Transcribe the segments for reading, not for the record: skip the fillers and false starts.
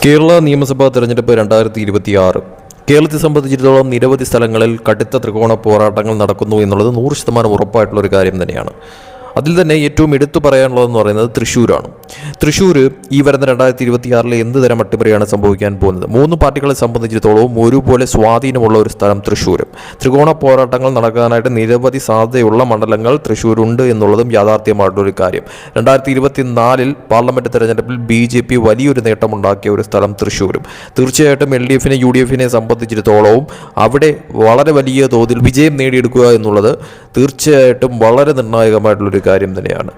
കേരള നിയമസഭാ തെരഞ്ഞെടുപ്പ് 2026 കേരളത്തെ സംബന്ധിച്ചിടത്തോളം നിരവധി സ്ഥലങ്ങളിൽ കടുത്ത ത്രികോണ പോരാട്ടങ്ങൾ നടക്കുന്നു എന്നുള്ളത് 100% ഉറപ്പായിട്ടുള്ള ഒരു കാര്യം തന്നെയാണ്. അതിൽ തന്നെ ഏറ്റവും എടുത്തു പറയാനുള്ളതെന്ന് പറയുന്നത് തൃശ്ശൂരാണ്. തൃശ്ശൂർ ഈ വരുന്ന 2026 എന്ത് തരം അട്ടിമറിയാണ് സംഭവിക്കാൻ പോകുന്നത്? 3 പാർട്ടികളെ സംബന്ധിച്ചിടത്തോളം ഒരുപോലെ സ്വാധീനമുള്ള ഒരു സ്ഥലം തൃശ്ശൂരും. ത്രികോണ പോരാട്ടങ്ങൾ നടക്കാനായിട്ട് നിരവധി സാധ്യതയുള്ള മണ്ഡലങ്ങൾ തൃശ്ശൂരുണ്ട് എന്നുള്ളതും യാഥാർത്ഥ്യമായിട്ടുള്ളൊരു കാര്യം. 2024 പാർലമെൻറ്റ് തെരഞ്ഞെടുപ്പിൽ BJP വലിയൊരു നേട്ടമുണ്ടാക്കിയ ഒരു സ്ഥലം തൃശ്ശൂരും. തീർച്ചയായിട്ടും LDFനെ UDFനെ സംബന്ധിച്ചിടത്തോളവും അവിടെ വളരെ വലിയ തോതിൽ വിജയം നേടിയെടുക്കുക എന്നുള്ളത് തീർച്ചയായിട്ടും വളരെ നിർണായകമായിട്ടുള്ളൊരു കാര്യം തന്നെയാണ്.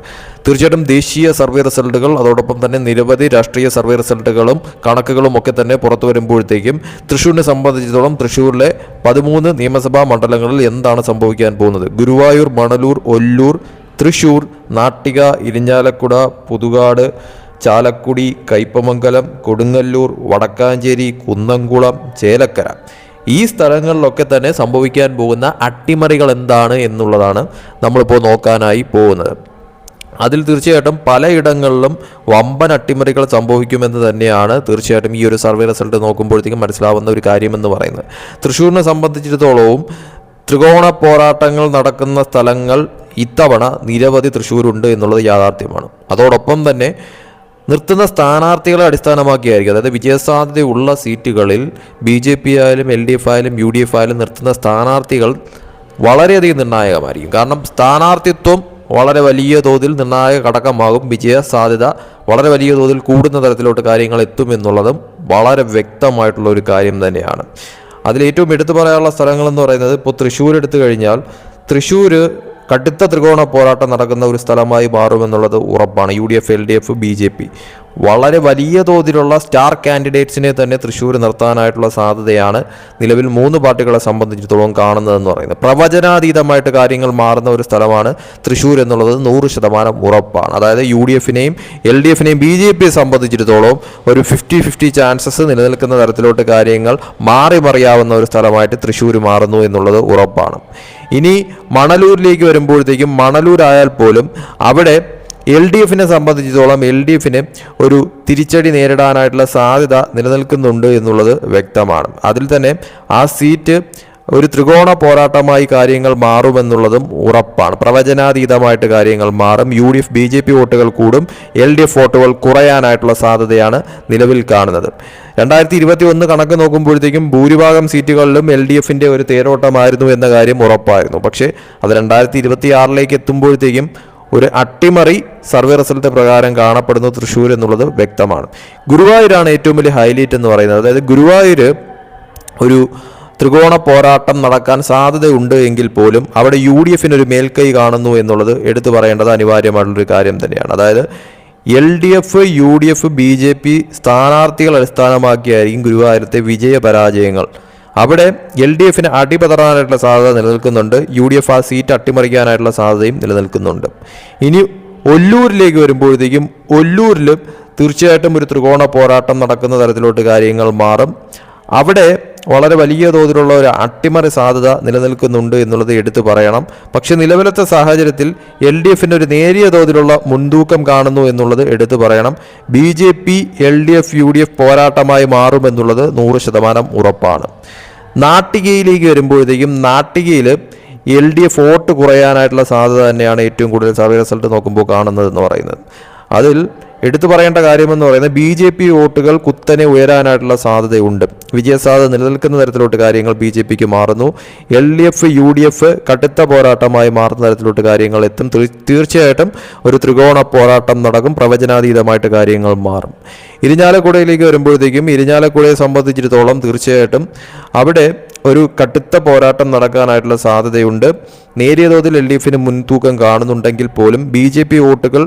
തീർച്ചയായിട്ടും ദേശീയ സർവേ റിസൾട്ടുകൾ, അതോടൊപ്പം തന്നെ നിരവധി രാഷ്ട്രീയ സർവേ റിസൾട്ടുകളും കണക്കുകളും ഒക്കെ തന്നെ പുറത്തു വരുമ്പോഴത്തേക്കും തൃശ്ശൂരിനെ സംബന്ധിച്ചിടത്തോളം തൃശ്ശൂരിലെ 13 നിയമസഭാ മണ്ഡലങ്ങളിൽ എന്താണ് സംഭവിക്കാൻ പോകുന്നത്? ഗുരുവായൂർ, മണലൂർ, ഒല്ലൂർ, തൃശ്ശൂർ, നാട്ടിക, ഇരിഞ്ഞാലക്കുട, പുതുകാട്, ചാലക്കുടി, കയ്പമംഗലം, കൊടുങ്ങല്ലൂർ, വടക്കാഞ്ചേരി, കുന്നംകുളം, ചേലക്കര, ഈ സ്ഥലങ്ങളിലൊക്കെ തന്നെ സംഭവിക്കാൻ പോകുന്ന അട്ടിമറികൾ എന്താണ് എന്നുള്ളതാണ് നമ്മളിപ്പോൾ നോക്കാനായി പോകുന്നത്. അതിൽ തീർച്ചയായിട്ടും പലയിടങ്ങളിലും വമ്പൻ അട്ടിമറികൾ സംഭവിക്കുമെന്ന് തന്നെയാണ് തീർച്ചയായിട്ടും ഈ ഒരു സർവേ റിസൾട്ട് നോക്കുമ്പോഴത്തേക്കും മനസ്സിലാവുന്ന ഒരു കാര്യമെന്ന് പറയുന്നത്. തൃശ്ശൂരിനെ സംബന്ധിച്ചിടത്തോളവും ത്രികോണ പോരാട്ടങ്ങൾ നടക്കുന്ന സ്ഥലങ്ങൾ ഇത്തവണ നിരവധി തൃശ്ശൂരുണ്ട് എന്നുള്ളത് യാഥാർത്ഥ്യമാണ്. അതോടൊപ്പം തന്നെ നിർത്തുന്ന സ്ഥാനാർത്ഥികളെ അടിസ്ഥാനമാക്കിയായിരിക്കും, അതായത് വിജയസാധ്യതയുള്ള സീറ്റുകളിൽ BJP ആയാലും LDF ആയാലും UDF ആയാലും നിർത്തുന്ന സ്ഥാനാർത്ഥികൾ വളരെയധികം നിർണായകമായിരിക്കും. കാരണം സ്ഥാനാർത്ഥിത്വം വളരെ വലിയ തോതിൽ നിർണായക ഘടകമാകും. വിജയ സാധ്യത വളരെ വലിയ തോതിൽ കൂടുന്ന തരത്തിലോട്ട് കാര്യങ്ങൾ എത്തുമെന്നുള്ളതും വളരെ വ്യക്തമായിട്ടുള്ള ഒരു കാര്യം തന്നെയാണ്. അതിലേറ്റവും എടുത്തു പറയാനുള്ള സ്ഥലങ്ങളെന്ന് പറയുന്നത്, ഇപ്പോൾ തൃശ്ശൂർ എടുത്തു കഴിഞ്ഞാൽ തൃശ്ശൂർ കടുത്ത ത്രികോണ പോരാട്ടം നടക്കുന്ന ഒരു സ്ഥലമായി മാറുമെന്നുള്ളത് ഉറപ്പാണ്. UDF, LDF, BJP വളരെ വലിയ തോതിലുള്ള സ്റ്റാർ കാൻഡിഡേറ്റ്സിനെ തന്നെ തൃശ്ശൂർ നിർത്താനായിട്ടുള്ള സാധ്യതയാണ് നിലവിൽ 3 പാർട്ടികളെ സംബന്ധിച്ചിടത്തോളം കാണുന്നതെന്ന് പറയുന്നത്. പ്രവചനാതീതമായിട്ട് കാര്യങ്ങൾ മാറുന്ന ഒരു സ്ഥലമാണ് തൃശ്ശൂർ എന്നുള്ളത് 100% ഉറപ്പാണ്. അതായത് UDFനെയും LDFനെയും BJPയെ സംബന്ധിച്ചിടത്തോളം ഒരു 50-50 ചാൻസസ് നിലനിൽക്കുന്ന തരത്തിലോട്ട് കാര്യങ്ങൾ മാറി മറിയാവുന്ന ഒരു സ്ഥലമായിട്ട് തൃശ്ശൂർ മാറുന്നു എന്നുള്ളത് ഉറപ്പാണ്. ഇനി മണലൂരിലേക്ക് വരുമ്പോഴത്തേക്കും, മണലൂരായാൽ പോലും അവിടെ LDFനെ സംബന്ധിച്ചിടത്തോളം LDFന് ഒരു തിരിച്ചടി നേരിടാനായിട്ടുള്ള സാധ്യത നിലനിൽക്കുന്നുണ്ട് എന്നുള്ളത് വ്യക്തമാണ്. അതിൽ തന്നെ ആ സീറ്റ് ഒരു ത്രികോണ പോരാട്ടമായി കാര്യങ്ങൾ മാറുമെന്നുള്ളതും ഉറപ്പാണ്. പ്രവചനാതീതമായിട്ട് കാര്യങ്ങൾ മാറും. UDF BJP വോട്ടുകൾ കൂടും, LDF വോട്ടുകൾ കുറയാനായിട്ടുള്ള സാധ്യതയാണ് നിലവിൽ കാണുന്നത്. 2021 കണക്ക് നോക്കുമ്പോഴത്തേക്കും ഭൂരിഭാഗം സീറ്റുകളിലും LDFന്റെ ഒരു തേരോട്ടമായിരുന്നു എന്ന കാര്യം ഉറപ്പായിരുന്നു. പക്ഷേ അത് 2026 എത്തുമ്പോഴത്തേക്കും ഒരു അട്ടിമറി സർവേ റിസൾട്ട് പ്രകാരം കാണപ്പെടുന്നു തൃശ്ശൂർ എന്നുള്ളത് വ്യക്തമാണ്. ഗുരുവായൂരാണ് ഏറ്റവും വലിയ ഹൈലൈറ്റ് എന്ന് പറയുന്നത്. അതായത് ഗുരുവായൂർ ഒരു ത്രികോണ പോരാട്ടം നടക്കാൻ സാധ്യതയുണ്ട് എങ്കിൽ പോലും അവിടെ UDFന് ഒരു മേൽക്കൈ കാണുന്നു എന്നുള്ളത് എടുത്തു പറയേണ്ടത് അനിവാര്യമായിട്ടുള്ളൊരു കാര്യം തന്നെയാണ്. അതായത് LDF, UDF, BJP സ്ഥാനാർത്ഥികൾ അടിസ്ഥാനമാക്കിയായിരിക്കും ഗുരുവായൂരത്തെ വിജയപരാജയങ്ങൾ. അവിടെ LDFന് അടിപതറാനായിട്ടുള്ള സാധ്യത നിലനിൽക്കുന്നുണ്ട്, UDF ആ സീറ്റ് അട്ടിമറിക്കാനായിട്ടുള്ള സാധ്യതയും നിലനിൽക്കുന്നുണ്ട്. ഇനി ഒല്ലൂരിലേക്ക് വരുമ്പോഴത്തേക്കും ഒല്ലൂരിൽ തീർച്ചയായിട്ടും ഒരു ത്രികോണ പോരാട്ടം നടക്കുന്ന തരത്തിലോട്ട് കാര്യങ്ങൾ മാറും. അവിടെ വളരെ വലിയ തോതിലുള്ള ഒരു അട്ടിമറി സാധ്യത നിലനിൽക്കുന്നുണ്ട് എന്നുള്ളത് എടുത്തു പറയണം. പക്ഷെ നിലവിലത്തെ സാഹചര്യത്തിൽ LDFന് ഒരു നേരിയ തോതിലുള്ള മുൻതൂക്കം കാണുന്നു എന്നുള്ളത് എടുത്തു പറയണം. BJP, LDF, UDF പോരാട്ടമായി മാറുമെന്നുള്ളത് 100% ഉറപ്പാണ്. നാട്ടികയിലേക്ക് വരുമ്പോഴത്തേക്കും നാട്ടികയിൽ LDF വോട്ട് കുറയാനായിട്ടുള്ള സാധ്യത തന്നെയാണ് ഏറ്റവും കൂടുതൽ സർവേ റിസൾട്ട് നോക്കുമ്പോൾ കാണുന്നതെന്ന് പറയുന്നത്. അതിൽ എടുത്തു പറയേണ്ട കാര്യമെന്ന് പറയുന്നത് BJP വോട്ടുകൾ കുത്തനെ ഉയരാനായിട്ടുള്ള സാധ്യതയുണ്ട്. വിജയസാധ്യത നിലനിൽക്കുന്ന തരത്തിലോട്ട് കാര്യങ്ങൾ BJPക്ക് മാറുന്നു. LDF, UDF കടുത്ത പോരാട്ടമായി മാറുന്ന തരത്തിലോട്ട് കാര്യങ്ങൾ എത്തും. തീർച്ചയായിട്ടും ഒരു ത്രികോണ പോരാട്ടം നടക്കും. പ്രവചനാതീതമായിട്ട് കാര്യങ്ങൾ മാറും. ഇരിഞ്ഞാലക്കുടയിലേക്ക് വരുമ്പോഴത്തേക്കും ഇരിഞ്ഞാലക്കുടയെ സംബന്ധിച്ചിടത്തോളം തീർച്ചയായിട്ടും അവിടെ ഒരു കടുത്ത പോരാട്ടം നടക്കാനായിട്ടുള്ള സാധ്യതയുണ്ട്. നേരിയ തോതിൽ LDFന് മുൻതൂക്കം കാണുന്നുണ്ടെങ്കിൽ പോലും BJP വോട്ടുകൾ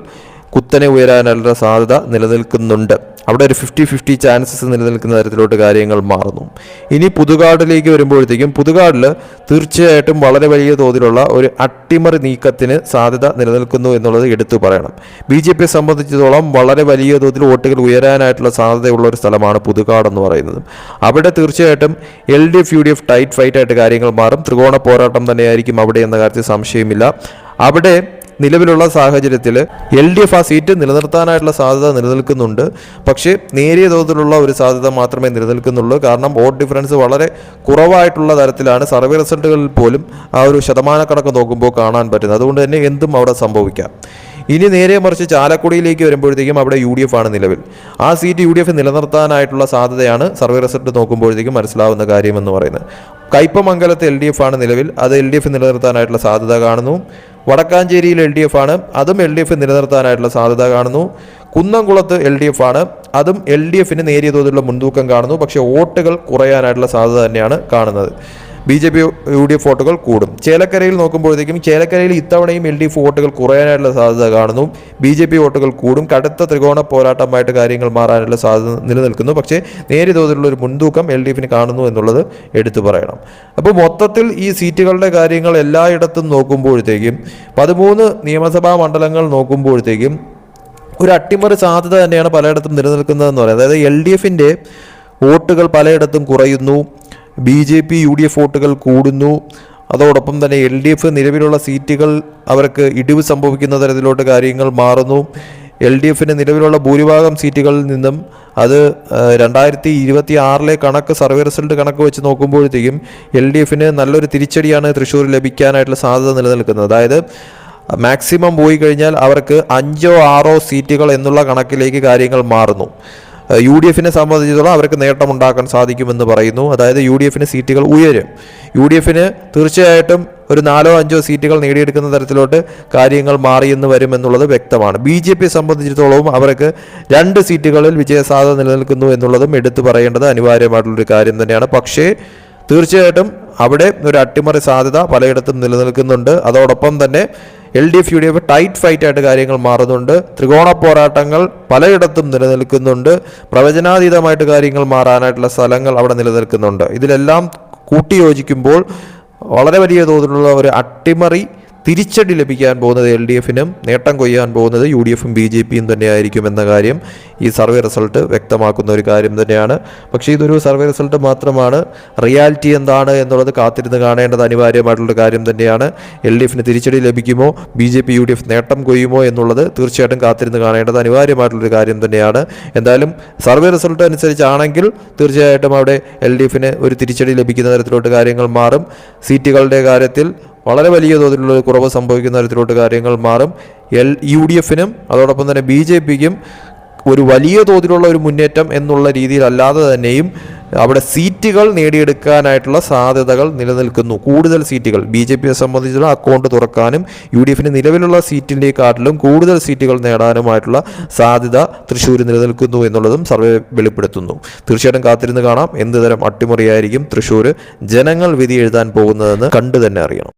കുത്തനെ ഉയരാനുള്ള സാധ്യത നിലനിൽക്കുന്നുണ്ട്. അവിടെ ഒരു 50-50 ചാൻസസ് നിലനിൽക്കുന്ന തരത്തിലോട്ട് കാര്യങ്ങൾ മാറുന്നു. ഇനി പുതുകാടിലേക്ക് വരുമ്പോഴത്തേക്കും പുതുകാടിൽ തീർച്ചയായിട്ടും വളരെ വലിയ തോതിലുള്ള ഒരു അട്ടിമറി നീക്കത്തിന് സാധ്യത നിലനിൽക്കുന്നു എന്നുള്ളത് എടുത്തു പറയണം. BJPയെ സംബന്ധിച്ചിടത്തോളം വളരെ വലിയ തോതിൽ വോട്ടുകൾ ഉയരാനായിട്ടുള്ള സാധ്യതയുള്ള ഒരു സ്ഥലമാണ് പുതുകാട് എന്ന് പറയുന്നത്. അവിടെ തീർച്ചയായിട്ടും LDF, UDF ടൈറ്റ് ഫൈറ്റായിട്ട് കാര്യങ്ങൾ മാറും. ത്രികോണ പോരാട്ടം തന്നെയായിരിക്കും അവിടെ എന്ന കാര്യത്തിൽ സംശയമില്ല. അവിടെ നിലവിലുള്ള സാഹചര്യത്തിൽ LDF ആ സീറ്റ് നിലനിർത്താനായിട്ടുള്ള സാധ്യത നിലനിൽക്കുന്നുണ്ട്. പക്ഷേ നേരിയ തോതിലുള്ള ഒരു സാധ്യത മാത്രമേ നിലനിൽക്കുന്നുള്ളൂ. കാരണം വോട്ട് ഡിഫറൻസ് വളരെ കുറവായിട്ടുള്ള തരത്തിലാണ് സർവേ റിസൾട്ടുകളിൽ പോലും ആ ഒരു ശതമാനക്കണക്ക് നോക്കുമ്പോൾ കാണാൻ പറ്റുന്നത്. അതുകൊണ്ട് തന്നെ എന്തും അവിടെ സംഭവിക്കാം. ഇനി നേരെ മറിച്ച് ചാലക്കുടിയിലേക്ക് വരുമ്പോഴത്തേക്കും അവിടെ UDF ആണ് നിലവിൽ. ആ സീറ്റ് UDF നിലനിർത്താനായിട്ടുള്ള സാധ്യതയാണ് സർവേ റിസൾട്ട് നോക്കുമ്പോഴത്തേക്കും മനസ്സിലാവുന്ന കാര്യമെന്ന് പറയുന്നത്. കയ്പമംഗലത്ത് LDF ആണ് നിലവിൽ, അത് LDF നിലനിർത്താനായിട്ടുള്ള സാധ്യത കാണുന്നു. വടക്കാഞ്ചേരിയിൽ LDF ആണ്, അതും LDF നിലനിർത്താനായിട്ടുള്ള സാധ്യത കാണുന്നു. കുന്നംകുളത്ത് LDF ആണ്, അതും LDFന് നേരിയ തോതിലുള്ള മുൻതൂക്കം കാണുന്നു. പക്ഷേ വോട്ടുകൾ കുറയാനായിട്ടുള്ള സാധ്യത തന്നെയാണ് കാണുന്നത്. BJP UDF വോട്ടുകൾ കൂടും. ചേലക്കരയിൽ നോക്കുമ്പോഴത്തേക്കും ചേലക്കരയിൽ ഇത്തവണയും LDF വോട്ടുകൾ കുറയാനായിട്ടുള്ള സാധ്യത കാണുന്നു. BJP വോട്ടുകൾ കൂടും. കടുത്ത ത്രികോണ പോരാട്ടമായിട്ട് കാര്യങ്ങൾ മാറാനുള്ള സാധ്യത നിലനിൽക്കുന്നു. പക്ഷേ നേരിയ തോതിലുള്ള ഒരു മുൻതൂക്കം LDFന് കാണുന്നു എന്നുള്ളത് എടുത്തു പറയണം. അപ്പോൾ മൊത്തത്തിൽ ഈ സീറ്റുകളുടെ കാര്യങ്ങൾ എല്ലായിടത്തും നോക്കുമ്പോഴത്തേക്കും 13 നിയമസഭാ മണ്ഡലങ്ങൾ നോക്കുമ്പോഴത്തേക്കും ഒരു അട്ടിമറി സാധ്യത തന്നെയാണ് പലയിടത്തും നിലനിൽക്കുന്നതെന്ന് പറയുന്നത്. അതായത് LDFൻ്റെ വോട്ടുകൾ പലയിടത്തും കുറയുന്നു, BJP UDF വോട്ടുകൾ കൂടുന്നു. അതോടൊപ്പം തന്നെ LDF നിലവിലുള്ള സീറ്റുകൾ അവർക്ക് ഇടിവ് സംഭവിക്കുന്ന തരത്തിലോട്ട് കാര്യങ്ങൾ മാറുന്നു. LDFന് നിലവിലുള്ള ഭൂരിഭാഗം സീറ്റുകളിൽ നിന്നും അത് 2026 കണക്ക് സർവേ റിസൾട്ട് കണക്ക് വെച്ച് നോക്കുമ്പോഴത്തേക്കും LDFന് നല്ലൊരു തിരിച്ചടിയാണ് തൃശ്ശൂർ ലഭിക്കാനായിട്ടുള്ള സാധ്യത നിലനിൽക്കുന്നത്. അതായത് മാക്സിമം പോയി കഴിഞ്ഞാൽ അവർക്ക് 5 or 6 സീറ്റുകൾ എന്നുള്ള കണക്കിലേക്ക് കാര്യങ്ങൾ മാറുന്നു. UDFനെ സംബന്ധിച്ചിടത്തോളം അവർക്ക് നേട്ടമുണ്ടാക്കാൻ സാധിക്കുമെന്ന് പറയുന്നു. അതായത് UDFന് സീറ്റുകൾ ഉയരും. UDFന് തീർച്ചയായിട്ടും ഒരു 4 or 5 സീറ്റുകൾ നേടിയെടുക്കുന്ന തരത്തിലോട്ട് കാര്യങ്ങൾ മാറിയെന്ന് വരുമെന്നുള്ളത് വ്യക്തമാണ്. BJP സംബന്ധിച്ചിടത്തോളവും അവർക്ക് 2 സീറ്റുകളിൽ വിജയസാധ്യത നിലനിൽക്കുന്നു എന്നുള്ളതും എടുത്തു പറയേണ്ടത് അനിവാര്യമായിട്ടുള്ളൊരു കാര്യം തന്നെയാണ്. പക്ഷേ തീർച്ചയായിട്ടും അവിടെ ഒരു അട്ടിമറി സാധ്യത പലയിടത്തും നിലനിൽക്കുന്നുണ്ട്. അതോടൊപ്പം തന്നെ LDF UDF ടൈറ്റ് ഫൈറ്റായിട്ട് കാര്യങ്ങൾ മാറുന്നുണ്ട്. ത്രികോണ പോരാട്ടങ്ങൾ പലയിടത്തും നിലനിൽക്കുന്നുണ്ട്. പ്രവചനാതീതമായിട്ട് കാര്യങ്ങൾ മാറാനായിട്ടുള്ള സ്ഥലങ്ങൾ അവിടെ നിലനിൽക്കുന്നുണ്ട്. ഇതിലെല്ലാം കൂട്ടിയോജിക്കുമ്പോൾ വളരെ വലിയ തോതിലുള്ള ഒരു അട്ടിമറി തിരിച്ചടി ലഭിക്കാൻ പോകുന്നത് LDFനും നേട്ടം കൊയ്യാൻ പോകുന്നത് UDFും BJPയും തന്നെയായിരിക്കും എന്ന കാര്യം ഈ സർവേ റിസൾട്ട് വ്യക്തമാക്കുന്ന ഒരു കാര്യം തന്നെയാണ്. പക്ഷേ ഇതൊരു സർവേ റിസൾട്ട് മാത്രമാണ്. റിയാലിറ്റി എന്താണ് എന്നുള്ളത് കാത്തിരുന്ന് കാണേണ്ടത് അനിവാര്യമായിട്ടുള്ള കാര്യം തന്നെയാണ്. LDFന് തിരിച്ചടി ലഭിക്കുമോ, BJP UDF നേട്ടം കൊയ്യുമോ എന്നുള്ളത് തീർച്ചയായിട്ടും കാത്തിരുന്ന് കാണേണ്ടത് അനിവാര്യമായിട്ടുള്ളൊരു കാര്യം തന്നെയാണ്. എന്തായാലും സർവേ റിസൾട്ട് അനുസരിച്ചാണെങ്കിൽ തീർച്ചയായിട്ടും അവിടെ LDFന് ഒരു തിരിച്ചടി ലഭിക്കുന്ന തരത്തിലോട്ട് കാര്യങ്ങൾ മാറും. സീറ്റുകളുടെ കാര്യത്തിൽ വളരെ വലിയ തോതിലുള്ള കുറവ് സംഭവിക്കുന്ന തരത്തിലോട്ട് കാര്യങ്ങൾ മാറും. UDFനും അതോടൊപ്പം തന്നെ BJPക്കും ഒരു വലിയ തോതിലുള്ള ഒരു മുന്നേറ്റം എന്നുള്ള രീതിയിലല്ലാതെ തന്നെയും അവിടെ സീറ്റുകൾ നേടിയെടുക്കാനായിട്ടുള്ള സാധ്യതകൾ നിലനിൽക്കുന്നു. കൂടുതൽ സീറ്റുകൾ BJPയെ സംബന്ധിച്ചുള്ള അക്കൗണ്ട് തുറക്കാനും UDFന് നിലവിലുള്ള സീറ്റിൻ്റെക്കാട്ടിലും കൂടുതൽ സീറ്റുകൾ നേടാനുമായിട്ടുള്ള സാധ്യത തൃശ്ശൂർ നിലനിൽക്കുന്നു എന്നുള്ളതും സർവേ വെളിപ്പെടുത്തുന്നു. തീർച്ചയായിട്ടും കാത്തിരുന്ന് കാണാം എന്ത് തരം അട്ടിമറിയായിരിക്കും തൃശ്ശൂർ ജനങ്ങൾ വിധി എഴുതാൻ പോകുന്നതെന്ന് കണ്ടു തന്നെ അറിയണം.